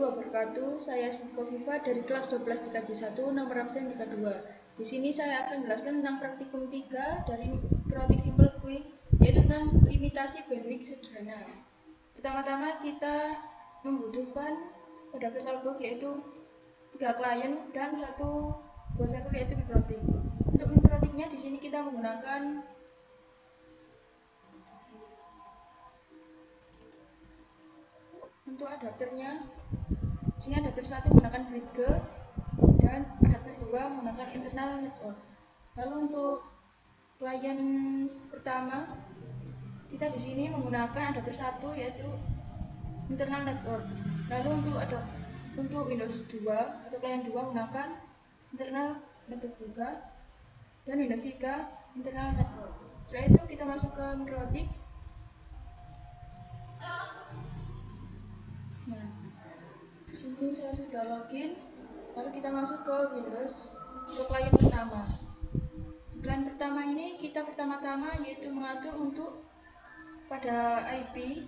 wabarakatuh. Saya Siti Kofifa dari kelas 12 DKJ 1 nomor absen 32. Di sini saya akan menjelaskan tentang praktikum 3 dari Mikrotik Simple Quick, yaitu tentang limitasi bandwidth sederhana. Pertama-tama kita membutuhkan pada VirtualBox yaitu 3 klien dan 1 buah server yaitu Mikrotik. Untuk Mikrotiknya di sini kita menggunakan untuk adapternya. Di sini adapter 1 menggunakan BridgeGo dan adapter 2 menggunakan internal network. Lalu untuk klien pertama kita di sini menggunakan adapter 1 yaitu internal network. Lalu untuk Windows 2 atau klien 2 menggunakan internal network juga, dan Windows 3 internal network. Setelah itu kita masuk ke Mikrotik. Nah, di sini saya sudah login. Lalu kita masuk ke Windows untuk klien pertama. Klien pertama ini kita pertama-tama yaitu mengatur untuk pada IP.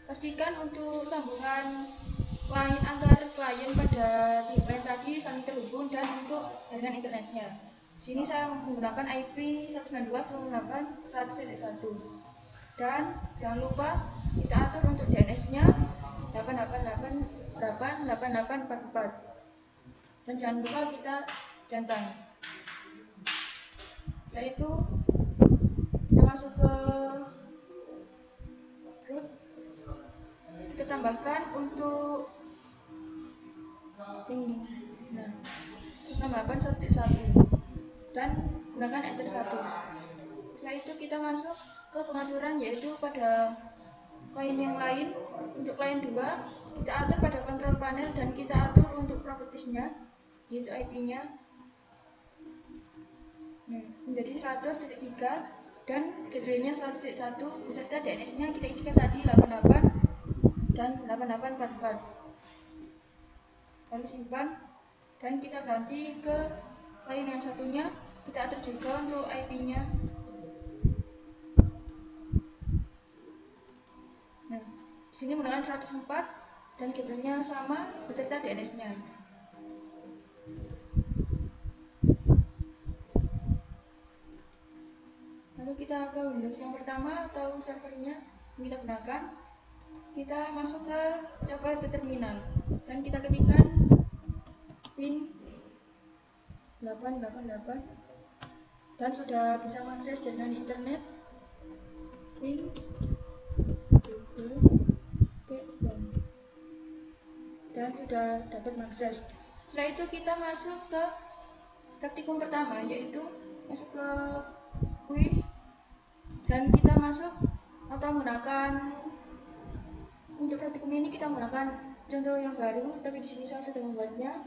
Pastikan untuk sambungan klien antar klien pada klien tadi saling terhubung dan untuk jaringan internetnya. Di sini saya menggunakan IP 192.168.100.1 dan jangan lupa kita atur untuk DNS-nya 888.8844 dan jangan lupa kita centang. Setelah itu kita masuk ke root, kita tambahkan untuk ini. Nah, 168.1 dan gunakan enter 1. Setelah itu kita masuk ke pengaturan yaitu pada klien yang lain. Untuk klien 2 kita atur pada control panel dan kita atur untuk propertiesnya yaitu IP-nya menjadi 100.3 dan gateway-nya 100.1 beserta DNS-nya kita isikan tadi 88 dan 8844. Lalu simpan dan kita ganti ke klien yang satunya, kita atur juga untuk IP-nya. Nah, di sini menggunakan 104 dan gateway-nya sama beserta DNS-nya. Lalu kita ke Windows yang pertama atau servernya yang kita gunakan. Kita masuk coba ke terminal dan kita ketikkan pin 888 dan sudah bisa mengakses jaringan internet link dan sudah dapat mengakses. Setelah itu kita masuk ke praktikum pertama yaitu masuk ke quiz dan kita masuk atau menggunakan untuk praktikum ini kita menggunakan contoh yang baru, tapi di sini saya sudah membuatnya.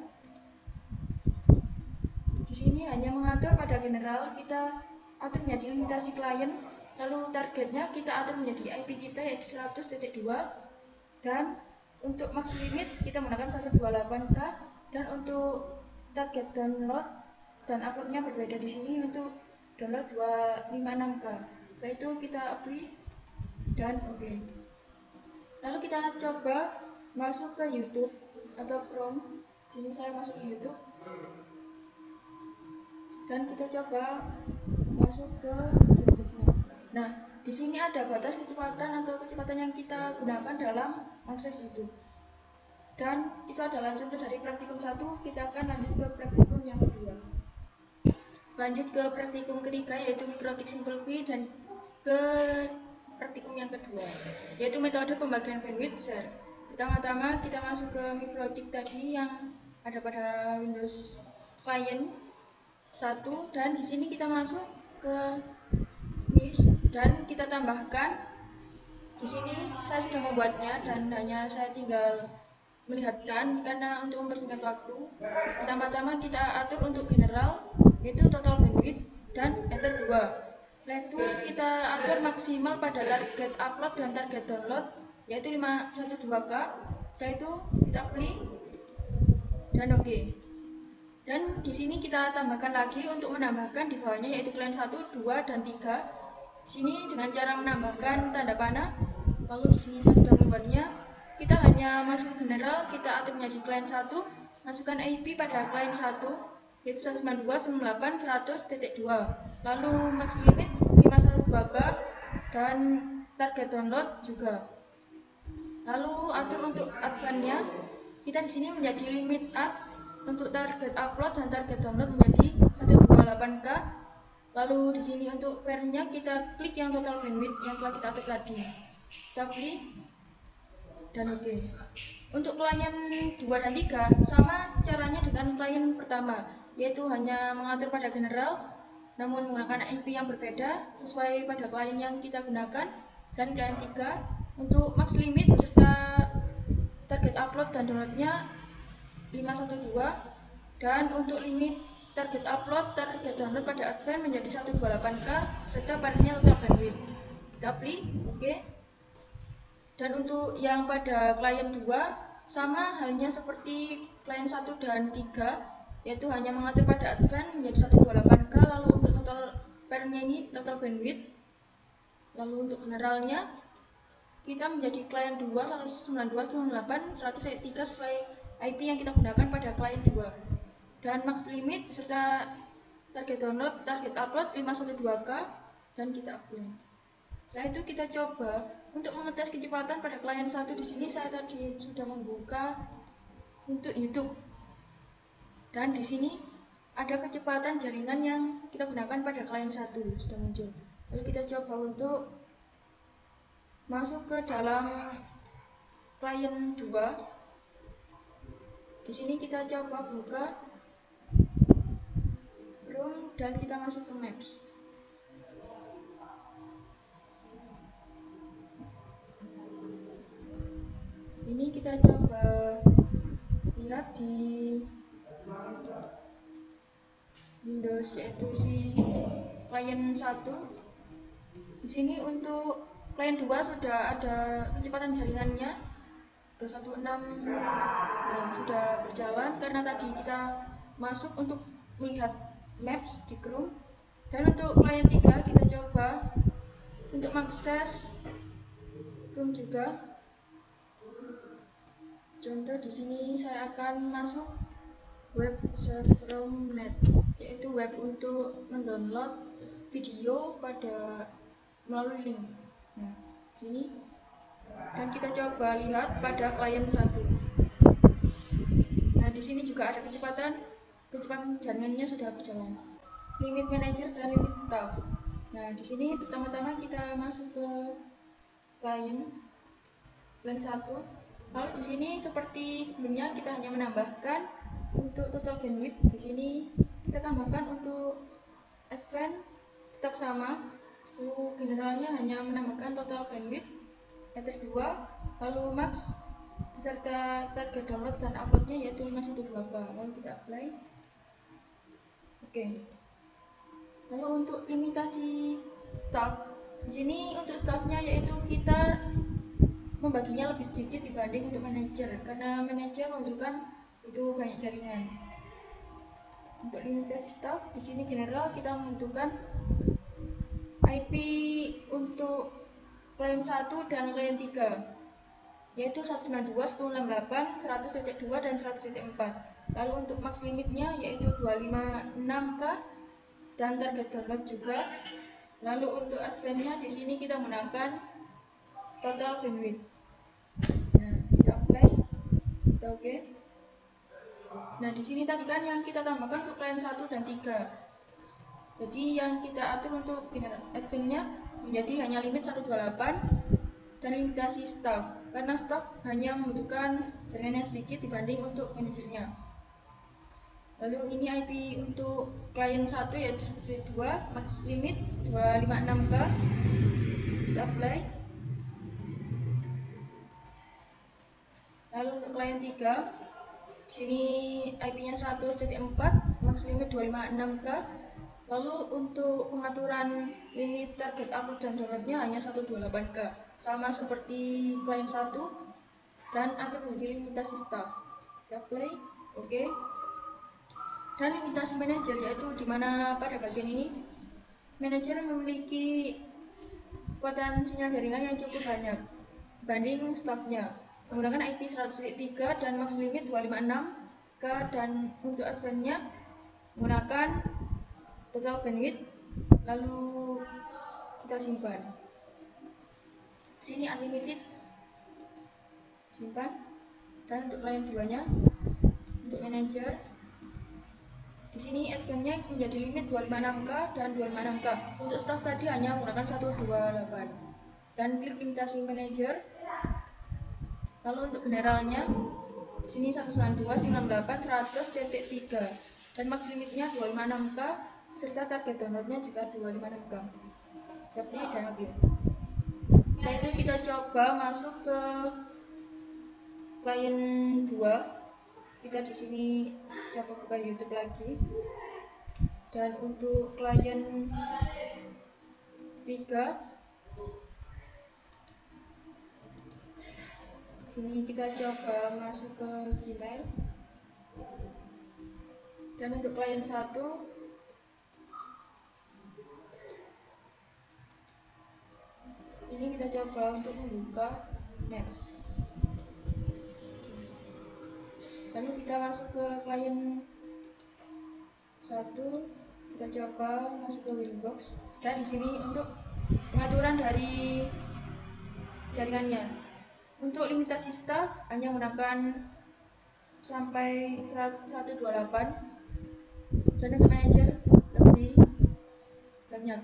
Di sini hanya mengatur pada general, kita atur menjadi limitasi klien, lalu targetnya kita atur menjadi IP kita yaitu 100.2 dan untuk max limit kita menggunakan 128K dan untuk target download dan uploadnya berbeda di sini untuk download 256K. Setelah itu kita apply dan oke. Lalu kita coba masuk ke YouTube atau Chrome. Sini saya masuk ke YouTube dan kita coba masuk ke YouTube-nya. Nah, di sini ada batas kecepatan atau kecepatan yang kita gunakan dalam akses YouTube. Dan itu adalah contoh dari praktikum 1. Kita akan lanjut ke praktikum yang kedua. Lanjut ke praktikum ketiga yaitu Mikrotik Simple Quick dan ke praktikum yang kedua yaitu metode pembagian bandwidth share. Pertama-tama kita masuk ke Mikrotik tadi yang ada pada Windows Client 1 dan di sini kita masuk ke quiz dan kita tambahkan. Di sini saya sudah membuatnya dan hanya saya tinggal melihatkan karena untuk mempersingkat waktu. Pertama-tama kita atur untuk general yaitu total bandwidth dan enter 2. Setelah itu kita atur maksimal pada target upload dan target download yaitu 512K. Setelah itu kita apply dan oke. Dan di sini kita tambahkan lagi untuk menambahkan di bawahnya yaitu klien 1, 2 dan 3. Di sini dengan cara menambahkan tanda panah. Lalu di sini saya sudah membuatnya kita hanya masuk general, kita atur menjadi client 1, masukkan IP pada client 1 yaitu 192.168.100.2, lalu max limit 512K dan target download juga. Lalu atur untuk advance-nya, kita di sini menjadi limit add untuk target upload dan target download menjadi 128K. Lalu di sini untuk pair-nya kita klik yang total bandwidth yang telah kita atur tadi. Kita klik dan oke. Untuk klien 2 dan 3 sama caranya dengan klien pertama, yaitu hanya mengatur pada general namun menggunakan IP yang berbeda sesuai pada klien yang kita gunakan. Dan klien 3 untuk max limit beserta target upload dan downloadnya 512, dan untuk limit target upload, target download pada advance menjadi 128K serta pairnya total bandwidth. Kita klik oke. Dan untuk yang pada klien 2 sama halnya seperti klien 1 dan 3, yaitu hanya mengatur pada advance menjadi 128K. Lalu untuk total pairnya ini total bandwidth. Lalu untuk generalnya kita menjadi klien 2 192.168.100.3 sesuai IP yang kita gunakan pada klien 2. Dan max limit beserta target download, target upload 512K dan kita apply. Setelah itu kita coba untuk mengetes kecepatan pada klien 1. Di sini saya tadi sudah membuka untuk YouTube. Dan di sini ada kecepatan jaringan yang kita gunakan pada klien 1 sudah muncul. Lalu kita coba untuk masuk ke dalam klien 2. Di sini kita coba buka Chrome dan kita masuk ke Maps. Ini kita coba lihat di Windows, yaitu si klien 1. Di sini untuk klien 2 sudah ada kecepatan jaringannya 216, sudah berjalan karena tadi kita masuk untuk melihat Maps di Chrome. Dan untuk klien 3 kita coba untuk mengakses Chrome juga. Contoh di sini saya akan masuk web from net, yaitu web untuk mendownload video pada melalui link. Nah, sini dan kita coba lihat pada klien 1. Nah, di sini juga ada kecepatan jaringannya sudah berjalan. Limit manager dan limit staff. Nah, di sini pertama-tama kita masuk ke klien 1. Lalu di sini seperti sebelumnya kita hanya menambahkan untuk total bandwidth. Di sini kita tambahkan untuk advance tetap sama. Lalu generalnya hanya menambahkan total bandwidth meter 2. Lalu max beserta target download dan uploadnya yaitu 512K. Lalu kita apply. Oke. Lalu untuk limitasi staff, di sini untuk staffnya yaitu kita membaginya lebih sedikit dibanding untuk manajer, karena manajer membutuhkan itu banyak jaringan. Untuk limitasi staff di sini general kita membutuhkan IP untuk klien 1 dan klien 3 yaitu 192.168.100.2 dan 100.4. Lalu untuk max limitnya yaitu 256K dan target download juga. Lalu untuk advance-nya di sini kita menggunakan total bandwidth. Nah, kita apply, kita oke. Nah, di sini tadi kan yang kita tambahkan untuk klien 1 dan 3. Jadi yang kita atur untuk advance-nya menjadi hanya limit 128 dan limitasi staff, karena staff hanya membutuhkan jaringan yang sedikit dibanding untuk manajernya. Lalu ini IP untuk klien 1 yaitu 2, max limit 256K. Kita apply. Lalu untuk klien 3, sini IP-nya 100.4, max limit 256K. Lalu untuk pengaturan limit target upload dan downloadnya hanya 128K, sama seperti klien 1, dan atur menjadi limitasi staff. Kita play, oke. Dan limitasi manajer yaitu dimana pada bagian ini manajer memiliki kekuatan sinyal jaringan yang cukup banyak dibanding staffnya. menggunakan IP 100.3 dan max limit 256K, dan untuk advance-nya menggunakan total bandwidth. Lalu kita simpan. Sini unlimited, simpan. Dan untuk client 2-nya, untuk manager, di sini advance-nya menjadi limit 256K dan 256K. Untuk staff tadi hanya menggunakan 128. Dan klik limitasi manager. Lalu untuk generalnya, di sini 192.168.100.3 dan max limitnya 256K serta target downloadnya juga 256K. Tapi dan oke. Setelah itu kita coba masuk ke klien 2. Kita di sini coba buka YouTube lagi. Dan untuk klien 3, sini kita coba masuk ke Gmail. Dan untuk klien 1, sini kita coba untuk membuka Maps. Lalu kita masuk ke klien 1, kita coba masuk ke Winbox. Dan di sini untuk pengaturan dari jaringannya. Untuk limitasi staff hanya menggunakan sampai 128, dan untuk manager lebih banyak.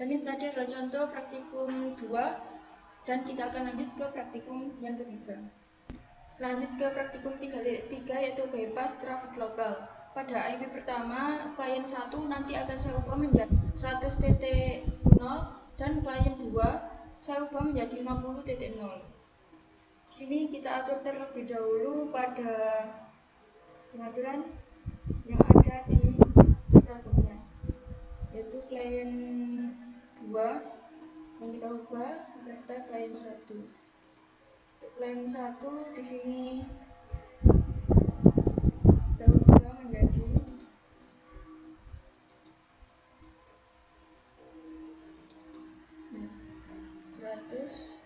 Dan ini tadi adalah contoh praktikum 2, dan kita akan lanjut ke praktikum yang ketiga. Lanjut ke praktikum 3 yaitu bypass traffic lokal. Pada IP pertama, klien 1 nanti akan saya ubah menjadi 100.0 dan klien 2 saya ubah menjadi 50.0. Sini kita atur terlebih dahulu pada pengaturan yang ada di tabelnya, yaitu klien 2 yang kita ubah beserta klien 1. Untuk klien 1 di sini kita ubah menjadi 100.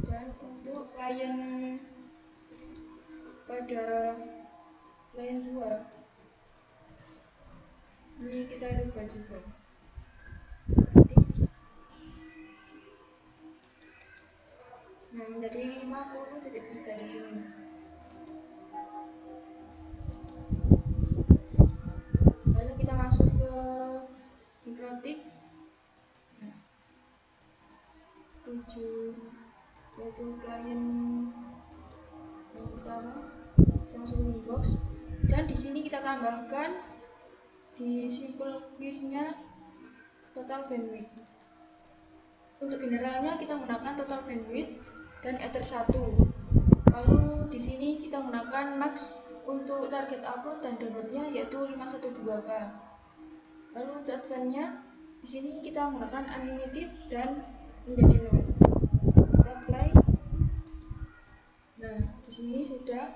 Dan untuk klien pada klien 2 ini kita rubah juga. Nah, menjadi 50.3 di sini. Lalu kita masuk ke mikrotik. Nah, 7 yaitu klien yang pertama. Kita masuk ke Winbox, dan di sini kita tambahkan di simple quiz-nya total bandwidth. Untuk generalnya kita menggunakan total bandwidth dan ether 1. Lalu di sini kita menggunakan max untuk target upload dan downloadnya yaitu 512K. Lalu untuk advance-nya di sini kita menggunakan unlimited dan menjadi 0. Kita play. Nah, di sini sudah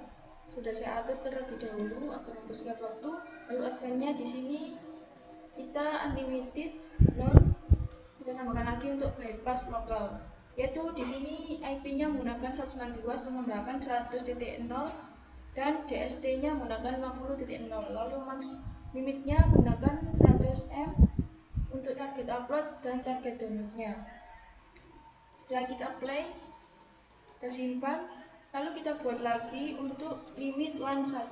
saya atur terlebih dahulu agar mempersingkat waktu. Lalu advance-nya di sini kita unlimited, dan kita tambahkan lagi untuk bypass lokal, yaitu di sini IP-nya menggunakan 192.168.100.0 dan DST-nya menggunakan 50.0. Lalu max limitnya menggunakan 100M untuk target upload dan target downloadnya. Setelah kita play, kita simpan, lalu kita buat lagi untuk limit LAN 1.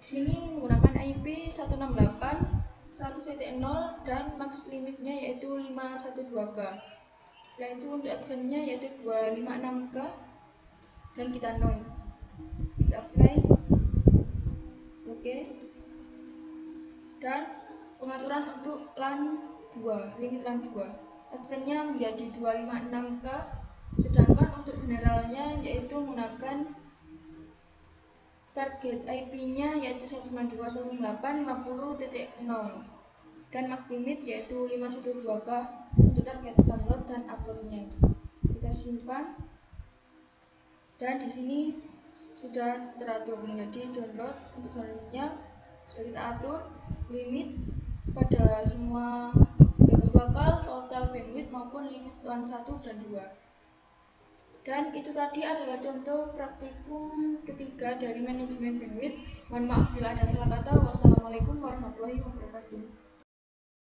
Di sini menggunakan IP 168.100.0 dan max limitnya yaitu 512K. Setelah itu untuk advance-nya yaitu 256K dan kita non. Kita play. Oke. Dan pengaturan untuk LAN 2, limit LAN 2. Advance-nya menjadi 256K, sedangkan untuk generalnya yaitu menggunakan target IP-nya yaitu 192.168.50.0 dan max limit yaitu 512K untuk target download dan uploadnya. Kita simpan, dan di sini sudah teratur menjadi download. Untuk selanjutnya sudah kita atur limit pada semua gabus lokal, total bandwidth maupun limit LAN 1 dan 2. Dan itu tadi adalah contoh praktikum ketiga dari manajemen bandwidth. Mohon maaf bila ada salah kata. Wassalamualaikum warahmatullahi wabarakatuh.